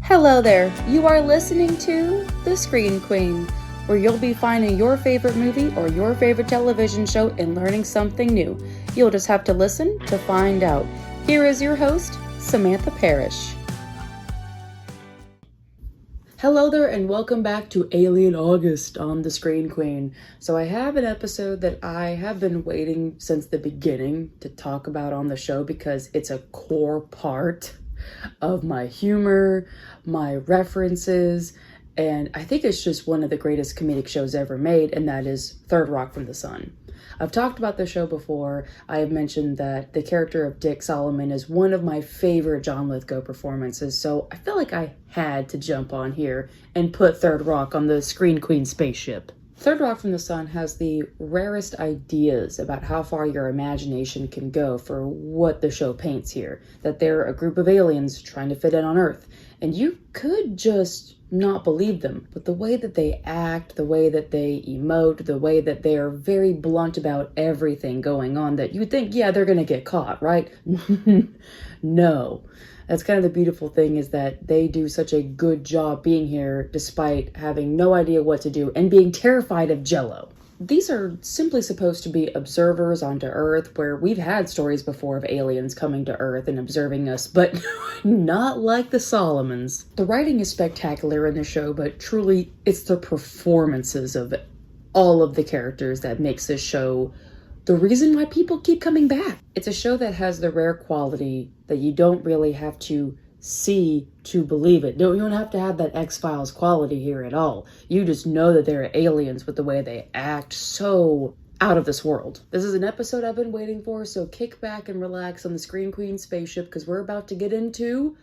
Hello there, you are listening to The Screen Queen, where you'll be finding your favorite movie or your favorite television show and learning something new. You'll just have to listen to find out. Here is your host, Samantha Parrish. Hello there and welcome back to Alien August on The Screen Queen. So I have an episode that I have been waiting since the beginning to talk about on the show because it's a core part of my humor, my references, and I think it's just one of the greatest comedic shows ever made, and that is Third Rock from the Sun. I've talked about the show before. I have mentioned that the character of Dick Solomon is one of my favorite John Lithgow performances, so I feel like I had to jump on here and put Third Rock on the Screen Queen spaceship. Third Rock from the Sun has the rarest ideas about how far your imagination can go for what the show paints here. That they're a group of aliens trying to fit in on Earth. And you could just not believe them. But the way that they act, the way that they emote, the way that they are very blunt about everything going on, that you would think, yeah, they're going to get caught, right? No. That's kind of the beautiful thing, is that they do such a good job being here despite having no idea what to do and being terrified of Jell-O. These are simply supposed to be observers onto Earth, where we've had stories before of aliens coming to Earth and observing us, but not like the Solomons. The writing is spectacular in the show, but truly it's the performances of all of the characters that makes this show the reason why people keep coming back. It's a show that has the rare quality that you don't really have to see to believe it. You don't have to have that X-Files quality here at all. You just know that they're aliens with the way they act, so out of this world. This is an episode I've been waiting for, so kick back and relax on the Screen Queen spaceship because we're about to get into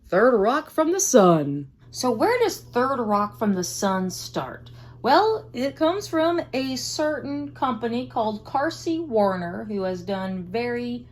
Third Rock from the Sun. So where does Third Rock from the Sun start? Well, it comes from a certain company called Carsey Warner, who has done very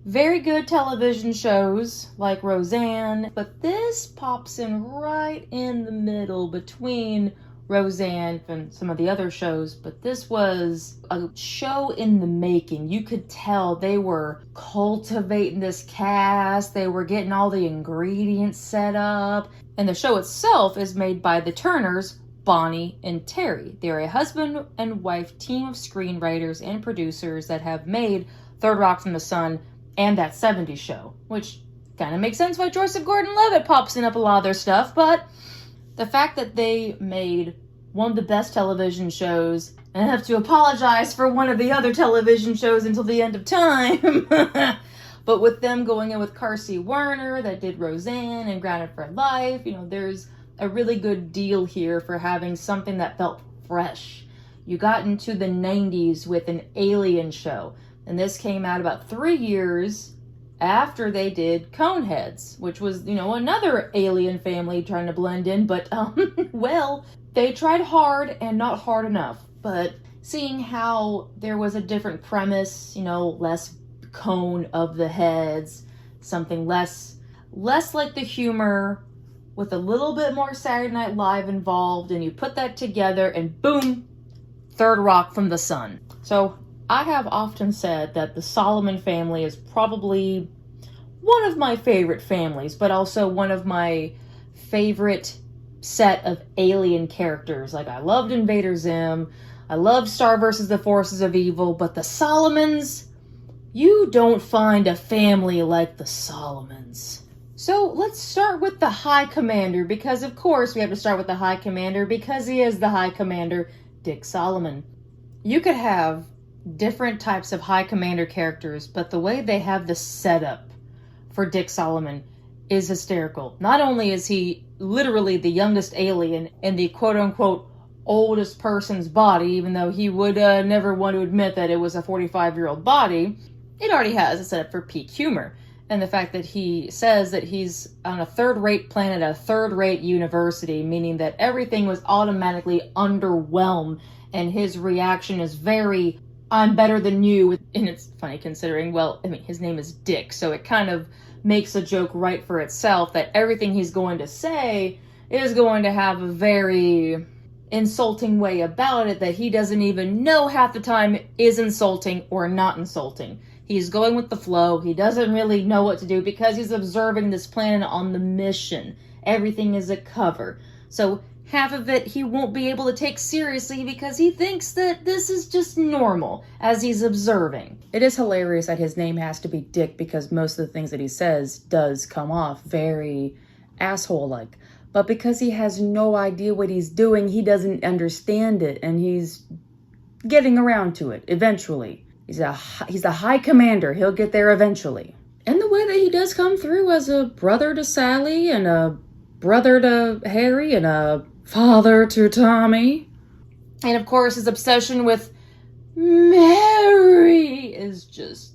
good television shows like Roseanne, but this pops in right in the middle between Roseanne and some of the other shows, but this was a show in the making. You could tell they were cultivating this cast, they were getting all the ingredients set up, and the show itself is made by the Turners, Bonnie and Terry. They're a husband and wife team of screenwriters and producers that have made Third Rock from the Sun and That 70s Show, which kind of makes sense why Joseph Gordon-Levitt pops in up a lot of their stuff, but the fact that they made one of the best television shows, and I have to apologize for one of the other television shows until the end of time, but with them going in with Carsey Warner that did Roseanne and Grounded for Life, there's a really good deal here for having something that felt fresh. You got into the 90s with an alien show, and this came out about 3 years after they did Coneheads, which was, another alien family trying to blend in, but, well, they tried hard and not hard enough. But seeing how there was a different premise, less cone of the heads, something less like the humor, with a little bit more Saturday Night Live involved, and you put that together and boom, Third Rock from the Sun. So I have often said that the Solomon family is probably one of my favorite families, but also one of my favorite set of alien characters. Like, I loved Invader Zim, I loved Star vs. the Forces of Evil, but the Solomons, you don't find a family like the Solomons. So let's start with the High Commander, because of course we have to start with the High Commander, because he is the High Commander, Dick Solomon. You could have different types of High Commander characters, but the way they have the setup for Dick Solomon is hysterical. Not only is he literally the youngest alien in the quote-unquote oldest person's body, even though he would never want to admit that it was a 45-year-old body, it already has a setup for peak humor. And the fact that he says that he's on a third-rate planet at a third-rate university, meaning that everything was automatically underwhelmed, and his reaction is very, I'm better than you. And it's funny considering, his name is Dick, so it kind of makes a joke right for itself that everything he's going to say is going to have a very insulting way about it that he doesn't even know half the time is insulting or not insulting. He's going with the flow. He doesn't really know what to do because he's observing this planet on the mission. Everything is a cover. So half of it he won't be able to take seriously because he thinks that this is just normal as he's observing. It is hilarious that his name has to be Dick because most of the things that he says does come off very asshole-like. But because he has no idea what he's doing, he doesn't understand it, and he's getting around to it eventually. He's a high commander. He'll get there eventually. And the way that he does come through as a brother to Sally and a brother to Harry and a father to Tommy. And of course, his obsession with Mary is just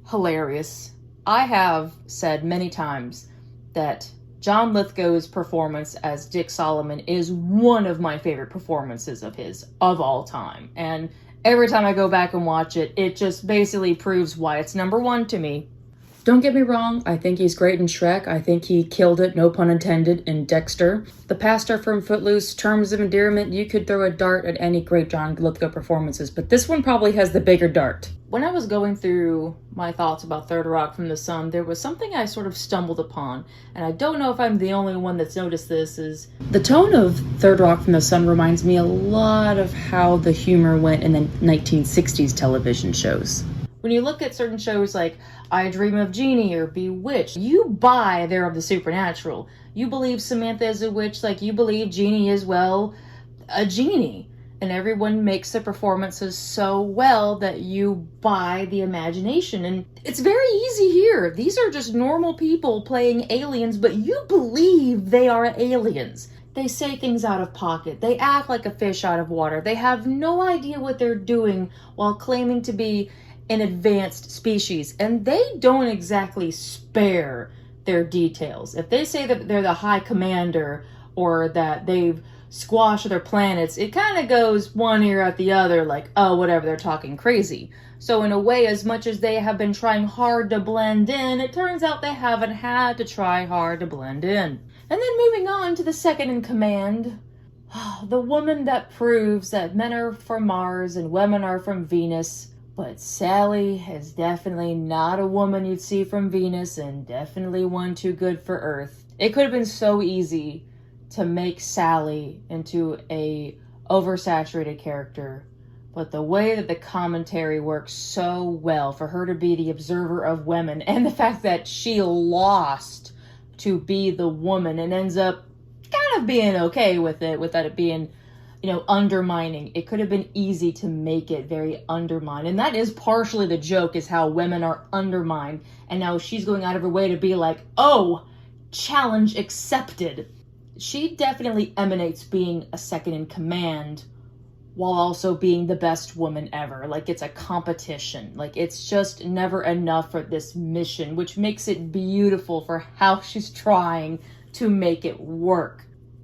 hilarious. I have said many times that John Lithgow's performance as Dick Solomon is one of my favorite performances of his of all time. And every time I go back and watch it, it just basically proves why it's number one to me. Don't get me wrong, I think he's great in Shrek. I think he killed it, no pun intended, in Dexter. The pastor from Footloose, Terms of Endearment, you could throw a dart at any great John Lithgow performances, but this one probably has the bigger dart. When I was going through my thoughts about Third Rock from the Sun, there was something I sort of stumbled upon, and I don't know if I'm the only one that's noticed this, is the tone of Third Rock from the Sun reminds me a lot of how the humor went in the 1960s television shows. When you look at certain shows like I Dream of Jeannie or Bewitched, you buy they're of the supernatural. You believe Samantha is a witch like you believe Jeannie is, well, a genie. And everyone makes the performances so well that you buy the imagination. And it's very easy here. These are just normal people playing aliens, but you believe they are aliens. They say things out of pocket. They act like a fish out of water. They have no idea what they're doing while claiming to be an advanced species, and they don't exactly spare their details. If they say that they're the high commander or that they've squashed their planets, it kind of goes one ear out the other, like, oh, whatever, they're talking crazy. So in a way, as much as they have been trying hard to blend in, it turns out they haven't had to try hard to blend in. And then moving on to the second in command, the woman that proves that men are from Mars and women are from Venus. But Sally is definitely not a woman you'd see from Venus, and definitely one too good for Earth. It could have been so easy to make Sally into a oversaturated character, but the way that the commentary works so well for her to be the observer of women, and the fact that she lost to be the woman and ends up kind of being okay with it, without it being, undermining. It could have been easy to make it very undermined. And that is partially the joke, is how women are undermined. And now she's going out of her way to be like, oh, challenge accepted. She definitely emanates being a second in command while also being the best woman ever. Like, it's a competition. Like, it's just never enough for this mission, which makes it beautiful for how she's trying to make it work.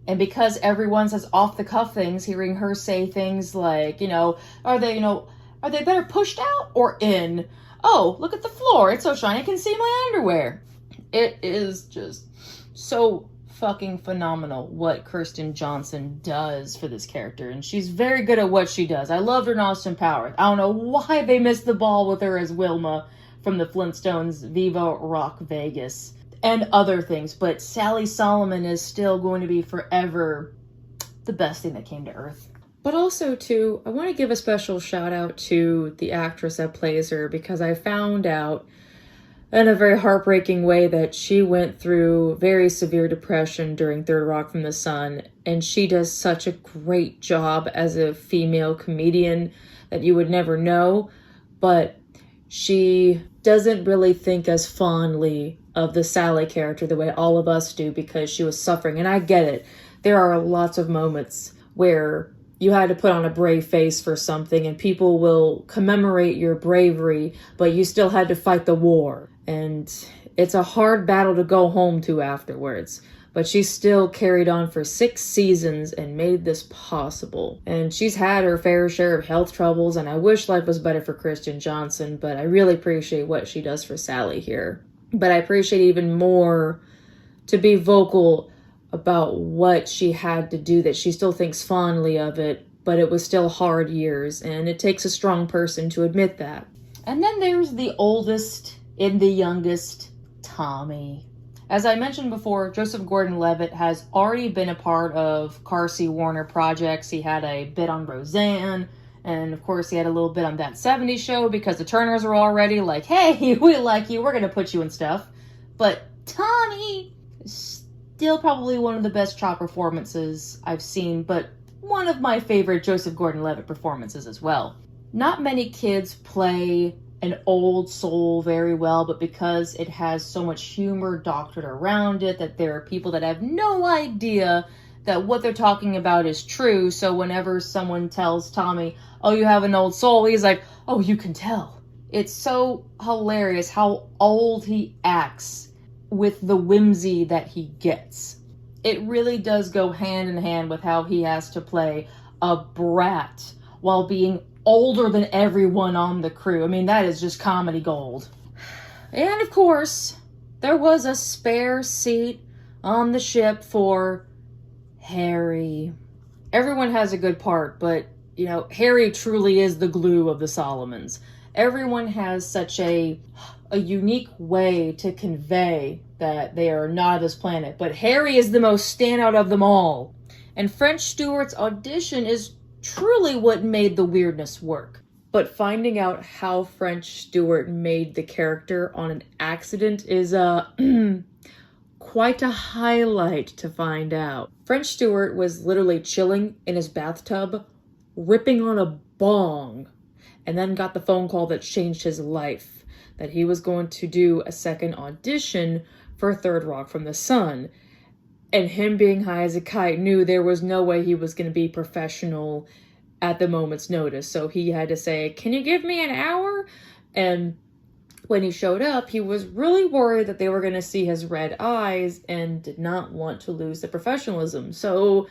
And because everyone says off-the-cuff things, hearing her say things like, are they better pushed out or in? Oh, look at the floor. It's so shiny I can see my underwear. It is just so fucking phenomenal what Kirsten Johnson does for this character. And she's very good at what she does. I loved her in Austin Powers. I don't know why they missed the ball with her as Wilma from the Flintstones' Viva Rock Vegas. And other things, but Sally Solomon is still going to be forever the best thing that came to Earth. But also, too, I want to give a special shout out to the actress that plays her, because I found out in a very heartbreaking way that she went through very severe depression during Third Rock from the Sun, and she does such a great job as a female comedian that you would never know, but she doesn't really think as fondly of the Sally character the way all of us do, because she was suffering. And I get it. There are lots of moments where you had to put on a brave face for something and people will commemorate your bravery, but you still had to fight the war. And it's a hard battle to go home to afterwards. But she still carried on for 6 seasons and made this possible. And she's had her fair share of health troubles, and I wish life was better for Kirsten Johnson, but I really appreciate what she does for Sally here. But I appreciate even more to be vocal about what she had to do, that she still thinks fondly of it, but it was still hard years, and it takes a strong person to admit that. And then there's the oldest and the youngest, Tommy. As I mentioned before, Joseph Gordon-Levitt has already been a part of Carsey Warner projects. He had a bit on Roseanne, and of course he had a little bit on That 70s Show because the Turners were already like, hey, we like you, we're going to put you in stuff. But Tommy is still probably one of the best Chop performances I've seen, but one of my favorite Joseph Gordon-Levitt performances as well. Not many kids play an old soul very well, but because it has so much humor doctored around it, that there are people that have no idea that what they're talking about is true. So whenever someone tells Tommy, oh, you have an old soul, he's like, oh, you can tell. It's so hilarious how old he acts with the whimsy that he gets. It really does go hand in hand with how he has to play a brat while being older than everyone on the crew. I mean, that is just comedy gold. And of course, there was a spare seat on the ship for Harry. Everyone has a good part, but, you know, Harry truly is the glue of the Solomons. Everyone has such a unique way to convey that they are not of this planet, but Harry is the most standout of them all. And French Stewart's audition is truly what made the weirdness work. But finding out how French Stewart made the character on an accident is quite a highlight to find out. French Stewart was literally chilling in his bathtub, ripping on a bong, and then got the phone call that changed his life, that he was going to do a second audition for Third Rock from the Sun. And him being high as a kite knew there was no way he was going to be professional at the moment's notice. So he had to say, can you give me an hour? And when he showed up, he was really worried that they were going to see his red eyes and did not want to lose the professionalism. So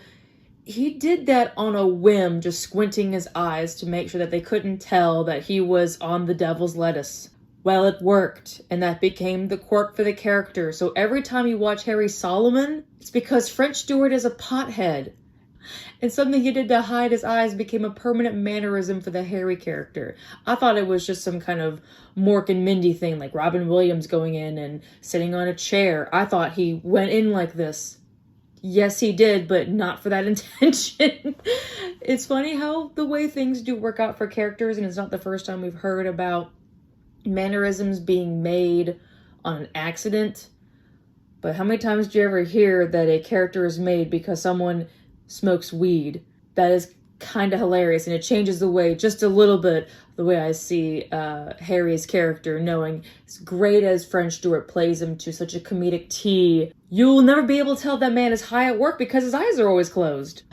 he did that on a whim, just squinting his eyes to make sure that they couldn't tell that he was on the devil's lettuce. Well, it worked, and that became the quirk for the character. So every time you watch Harry Solomon, it's because French Stewart is a pothead. And something he did to hide his eyes became a permanent mannerism for the Harry character. I thought it was just some kind of Mork and Mindy thing, like Robin Williams going in and sitting on a chair. I thought he went in like this. Yes, he did, but not for that intention. It's funny how the way things do work out for characters, and it's not the first time we've heard about mannerisms being made on an accident. But how many times do you ever hear that a character is made because someone smokes weed? That is kind of hilarious, and it changes the way, just a little bit, the way I see Harry's character, knowing as great as French Stewart plays him to such a comedic T, you'll never be able to tell that man is high at work because his eyes are always closed.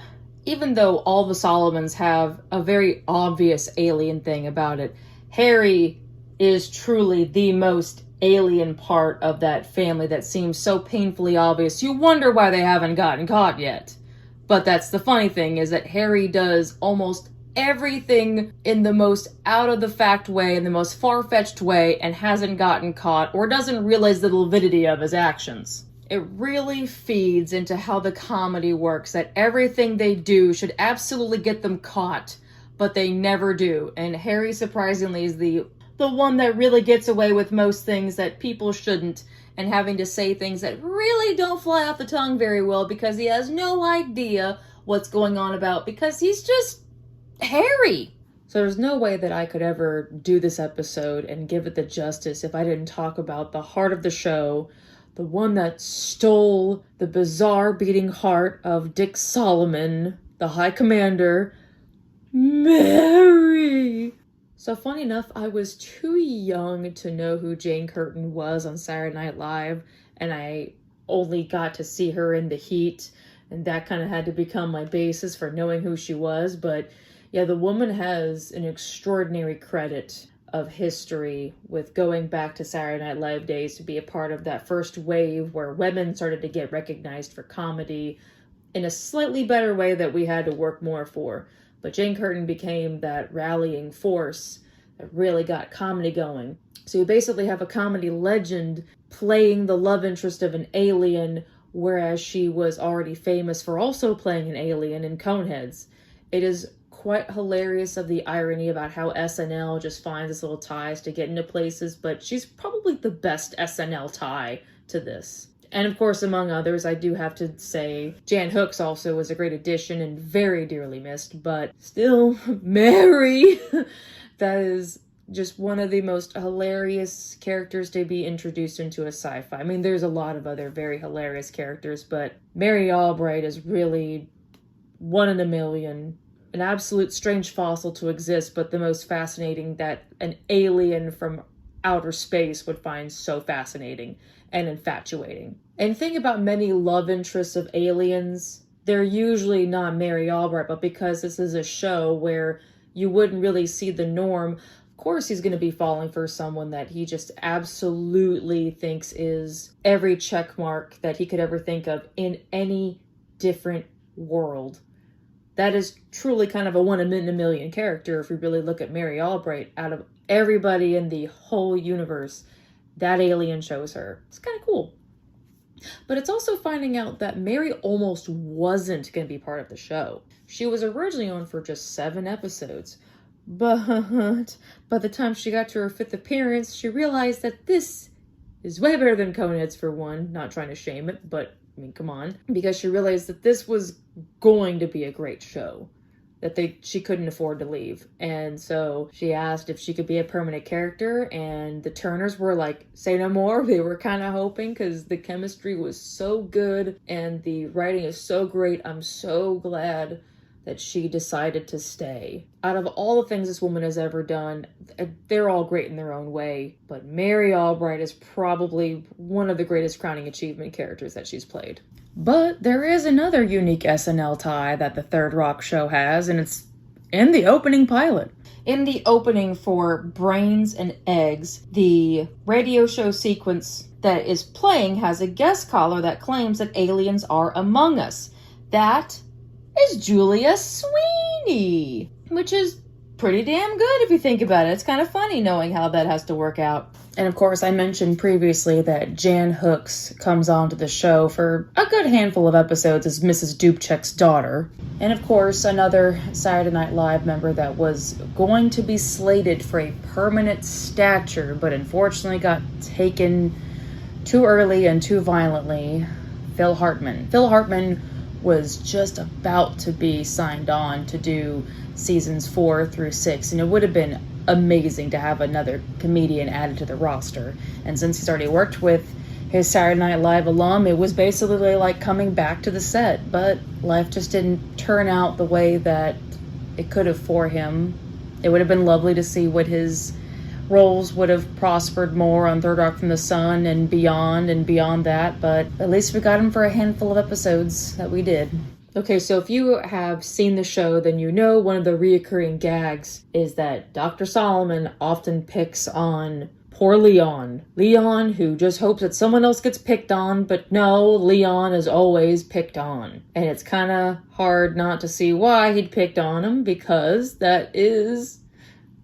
Even though all the Solomons have a very obvious alien thing about it, Harry is truly the most alien part of that family that seems so painfully obvious. You wonder why they haven't gotten caught yet. But that's the funny thing, is that Harry does almost everything in the most out-of-the-fact way, in the most far-fetched way, and hasn't gotten caught or doesn't realize the validity of his actions. It really feeds into how the comedy works, that everything they do should absolutely get them caught, but they never do. And Harry, surprisingly, is the one that really gets away with most things that people shouldn't, and having to say things that really don't fly off the tongue very well because he has no idea what's going on about, because he's just Harry. So there's no way that I could ever do this episode and give it the justice if I didn't talk about the heart of the show, the one that stole the bizarre beating heart of Dick Solomon, the High Commander, Mary. So funny enough, I was too young to know who Jane Curtin was on Saturday Night Live, and I only got to see her in The Heat, and that kind of had to become my basis for knowing who she was. But yeah, the woman has an extraordinary credit of history with going back to Saturday Night Live days to be a part of that first wave where women started to get recognized for comedy in a slightly better way that we had to work more for. But Jane Curtin became that rallying force that really got comedy going. So you basically have a comedy legend playing the love interest of an alien, whereas she was already famous for also playing an alien in Coneheads. It is quite hilarious of the irony about how SNL just finds this little ties to get into places, but she's probably the best SNL tie to this. And of course, among others, I do have to say Jan Hooks also was a great addition and very dearly missed, but still, Mary, that is just one of the most hilarious characters to be introduced into a sci-fi. I mean, there's a lot of other very hilarious characters, but Mary Albright is really one in a million. An absolute strange fossil to exist, but the most fascinating that an alien from outer space would find so fascinating and infatuating. And think about many love interests of aliens. They're usually not Mary Albright, but because this is a show where you wouldn't really see the norm, of course he's going to be falling for someone that he just absolutely thinks is every check mark that he could ever think of in any different world. That is truly kind of a one in a million character if we really look at Mary Albright. Out of everybody in the whole universe, that alien shows her. It's kind of cool. But it's also finding out that Mary almost wasn't going to be part of the show. She was originally on for just 7 episodes. But by the time she got to her 5th appearance, she realized that this is way better than Coneheads for one. Not trying to shame it, but I mean, come on. Because she realized that this was going to be a great show. That she couldn't afford to leave. And so she asked if she could be a permanent character, and the Turners were like, say no more. They were kind of hoping because the chemistry was so good and the writing is so great. I'm so glad that she decided to stay. Out of all the things this woman has ever done, they're all great in their own way, but Mary Albright is probably one of the greatest crowning achievement characters that she's played. But there is another unique SNL tie that the Third Rock show has, and it's in the opening pilot. In the opening for Brains and Eggs, the radio show sequence that is playing has a guest caller that claims that aliens are among us. That is Julia Sweeney, which is pretty damn good if you think about it. It's kind of funny knowing how that has to work out. And of course, I mentioned previously that Jan Hooks comes onto the show for a good handful of episodes as Mrs. Dubček's daughter. And of course, another Saturday Night Live member that was going to be slated for a permanent stature, but unfortunately got taken too early and too violently, Phil Hartman. Phil Hartman was just about to be signed on to do seasons 4 through 6, and it would have been amazing to have another comedian added to the roster. And since he's already worked with his Saturday Night Live alum, it was basically like coming back to the set, but life just didn't turn out the way that it could have for him. It would have been lovely to see what his roles would have prospered more on Third Rock from the Sun and beyond that, but at least we got him for a handful of episodes that we did. Okay, so if you have seen the show, then you know one of the reoccurring gags is that Dr. Solomon often picks on poor Leon. Leon, who just hopes that someone else gets picked on, but no, Leon is always picked on. And it's kind of hard not to see why he'd picked on him, because that is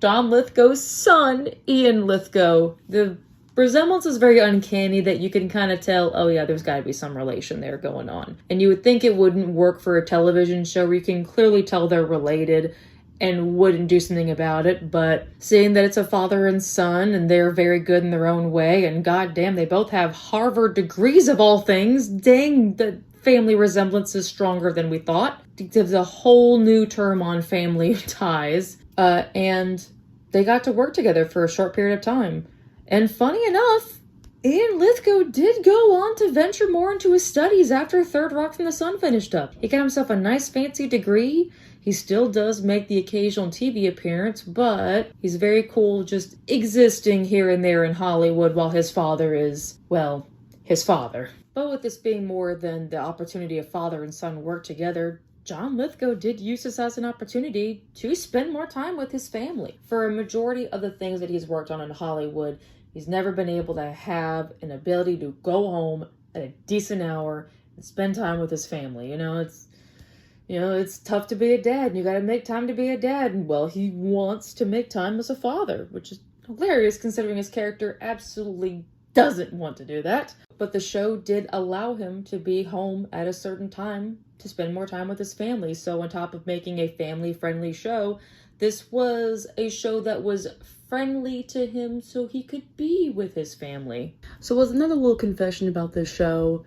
Don Lithgow's son, Ian Lithgow. The resemblance is very uncanny that you can kind of tell, oh yeah, there's got to be some relation there going on. And you would think it wouldn't work for a television show where you can clearly tell they're related and wouldn't do something about it, but seeing that it's a father and son and they're very good in their own way, and goddamn, they both have Harvard degrees of all things, dang, the family resemblance is stronger than we thought. There's a whole new term on family ties, and they got to work together for a short period of time. And funny enough, Ian Lithgow did go on to venture more into his studies after Third Rock from the Sun finished up. He got himself a nice fancy degree. He still does make the occasional TV appearance, but he's very cool just existing here and there in Hollywood while his father is, well, his father. But with this being more than the opportunity of father and son work together, John Lithgow did use this as an opportunity to spend more time with his family. For a majority of the things that he's worked on in Hollywood, he's never been able to have an ability to go home at a decent hour and spend time with his family. It's tough to be a dad, and you gotta make time to be a dad. And well, he wants to make time as a father, which is hilarious considering his character absolutely doesn't want to do that. But the show did allow him to be home at a certain time to spend more time with his family. So on top of making a family-friendly show, this was a show that was friendly to him so he could be with his family. So as another little confession about this show,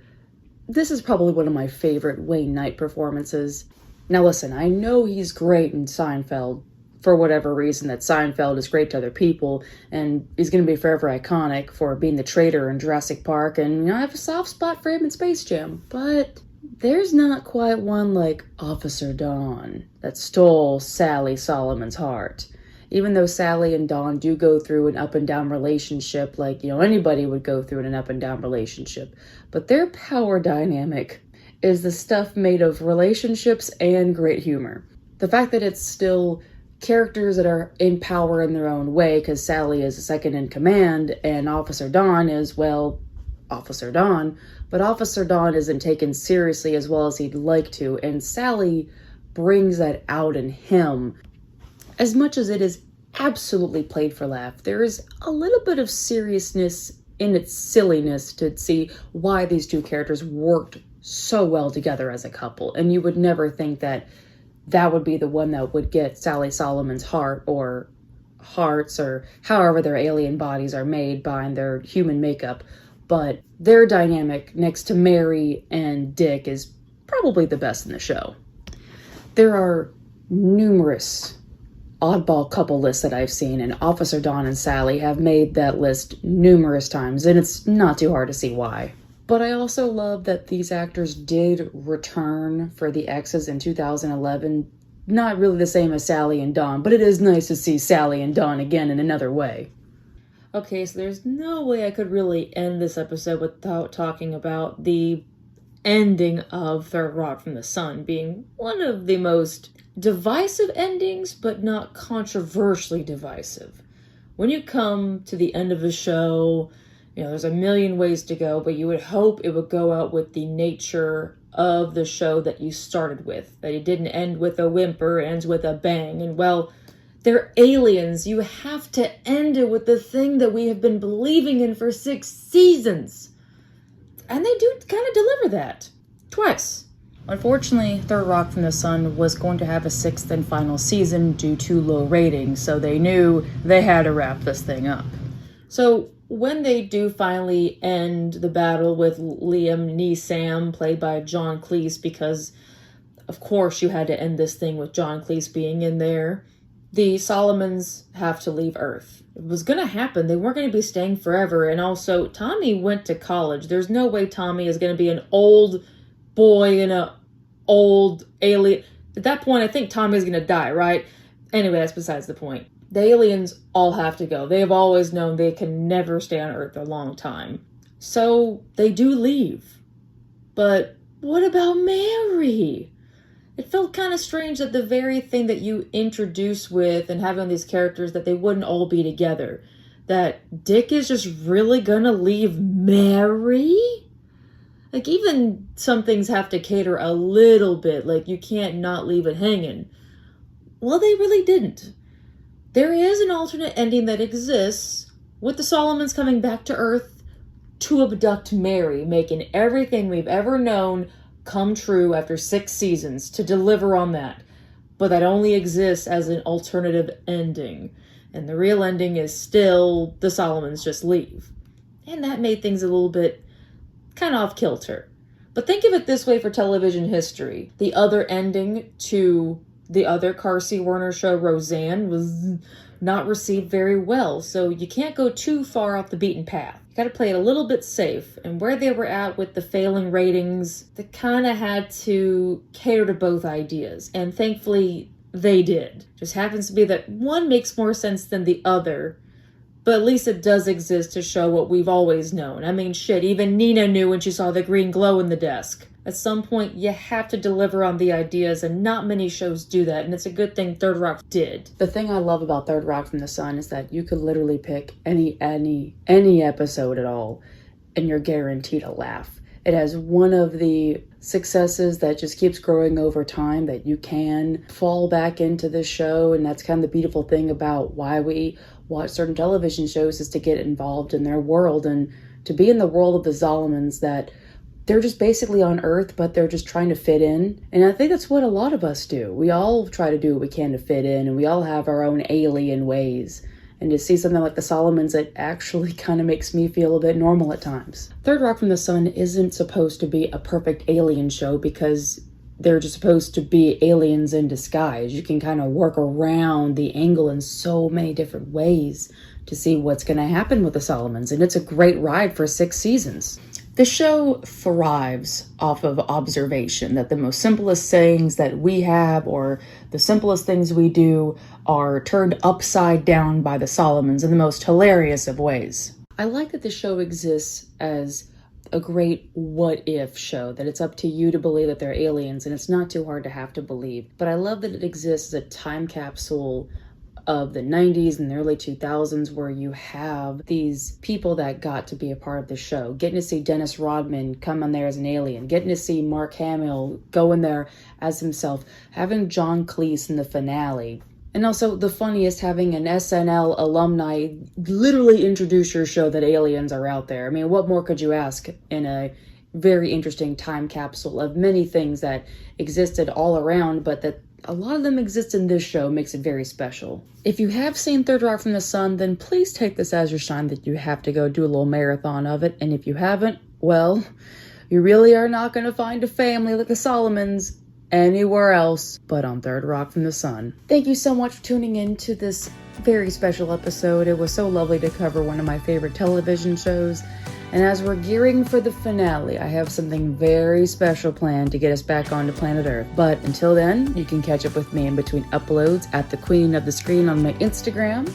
this is probably one of my favorite Wayne Knight performances. Now listen, I know he's great in Seinfeld, for whatever reason that Seinfeld is great to other people, and he's going to be forever iconic for being the traitor in Jurassic Park, and I have a soft spot for him in Space Jam, but there's not quite one like Officer Dawn that stole Sally Solomon's heart. Even though Sally and Dawn do go through an up and down relationship like, anybody would go through in an up and down relationship, but their power dynamic is the stuff made of relationships and great humor. The fact that it's still characters that are in power in their own way, because Sally is a second in command, and Officer Dawn is, well, Officer Dawn, but Officer Dawn isn't taken seriously as well as he'd like to, and Sally brings that out in him. As much as it is absolutely played for laugh, there is a little bit of seriousness in its silliness to see why these two characters worked so well together as a couple, and you would never think that that would be the one that would get Sally Solomon's heart or hearts or however their alien bodies are made by their human makeup. But their dynamic next to Mary and Dick is probably the best in the show. There are numerous oddball couple lists that I've seen, and Officer Dawn and Sally have made that list numerous times, and it's not too hard to see why. But I also love that these actors did return for the X's in 2011. Not really the same as Sally and Dawn, but it is nice to see Sally and Dawn again in another way. Okay, so there's no way I could really end this episode without talking about the ending of Third Rock from the Sun being one of the most divisive endings, but not controversially divisive. When you come to the end of the show, there's a million ways to go, but you would hope it would go out with the nature of the show that you started with. That it didn't end with a whimper, it ends with a bang. And well, they're aliens. You have to end it with the thing that we have been believing in for 6 seasons. And they do kind of deliver that. Twice. Unfortunately, Third Rock from the Sun was going to have a 6th and final season due to low ratings, so they knew they had to wrap this thing up. So when they do finally end the battle with Liam Neeson, played by John Cleese, because of course you had to end this thing with John Cleese being in there, the Solomons have to leave Earth. It was going to happen. They weren't going to be staying forever. And also, Tommy went to college. There's no way Tommy is going to be an old boy in a old alien. At that point, I think Tommy's going to die, right? Anyway, that's besides the point. The aliens all have to go. They have always known they can never stay on Earth a long time. So they do leave. But what about Mary? It felt kind of strange that the very thing that you introduce with and having these characters, that they wouldn't all be together. That Dick is just really gonna leave Mary? Like, even some things have to cater a little bit. Like, you can't not leave it hanging. Well, they really didn't. There is an alternate ending that exists with the Solomons coming back to Earth to abduct Mary, making everything we've ever known come true after 6 seasons, to deliver on that. But that only exists as an alternative ending. And the real ending is still the Solomons just leave. And that made things a little bit kind of off kilter. But think of it this way for television history. The other ending to the other Carsey Werner show, Roseanne, was not received very well. So you can't go too far off the beaten path. You gotta play it a little bit safe. And where they were at with the failing ratings, they kind of had to cater to both ideas. And thankfully, they did. Just happens to be that one makes more sense than the other. But at least it does exist to show what we've always known. I mean, shit, even Nina knew when she saw the green glow in the desk. At some point, you have to deliver on the ideas, and not many shows do that, and it's a good thing Third Rock did. The thing I love about Third Rock from the Sun is that you could literally pick any episode at all, and you're guaranteed to laugh. It has one of the successes that just keeps growing over time, that you can fall back into this show, and that's kind of the beautiful thing about why we watch certain television shows, is to get involved in their world and to be in the world of the Solomons that they're just basically on Earth, but they're just trying to fit in. And I think that's what a lot of us do. We all try to do what we can to fit in, and we all have our own alien ways. And to see something like the Solomons, it actually kind of makes me feel a bit normal at times. Third Rock from the Sun isn't supposed to be a perfect alien show because they're just supposed to be aliens in disguise. You can kind of work around the angle in so many different ways to see what's going to happen with the Solomons. And it's a great ride for 6 seasons. The show thrives off of observation, that the most simplest sayings that we have or the simplest things we do are turned upside down by the Solomons in the most hilarious of ways. I like that the show exists as a great what-if show, that it's up to you to believe that they're aliens, and it's not too hard to have to believe. But I love that it exists as a time capsule of the 90s and the early 2000s, where you have these people that got to be a part of the show. Getting to see Dennis Rodman come on there as an alien, getting to see Mark Hamill go in there as himself, having John Cleese in the finale. And also the funniest, having an SNL alumni literally introduce your show that aliens are out there. I mean, what more could you ask in a very interesting time capsule of many things that existed all around, but that a lot of them exist in this show, makes it very special. If you have seen Third Rock from the Sun, then please take this as your sign that you have to go do a little marathon of it. And if you haven't, well, you really are not going to find a family like the Solomons anywhere else but on Third Rock from the Sun. Thank you so much for tuning in to this very special episode. It was so lovely to cover one of my favorite television shows. And as we're gearing for the finale, I have something very special planned to get us back onto planet Earth. But until then, you can catch up with me in between uploads at the Queen of the Screen on my Instagram.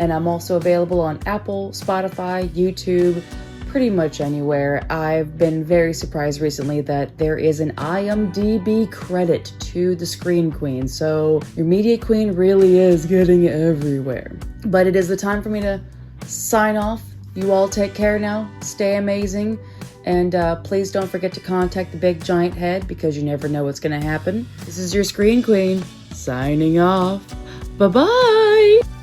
And I'm also available on Apple, Spotify, YouTube, pretty much anywhere. I've been very surprised recently that there is an IMDb credit to the Screen Queen. So your media queen really is getting everywhere. But it is the time for me to sign off. You all take care now, stay amazing, and please don't forget to contact the big giant head because you never know what's going to happen. This is your Screen Queen, signing off. Bye-bye!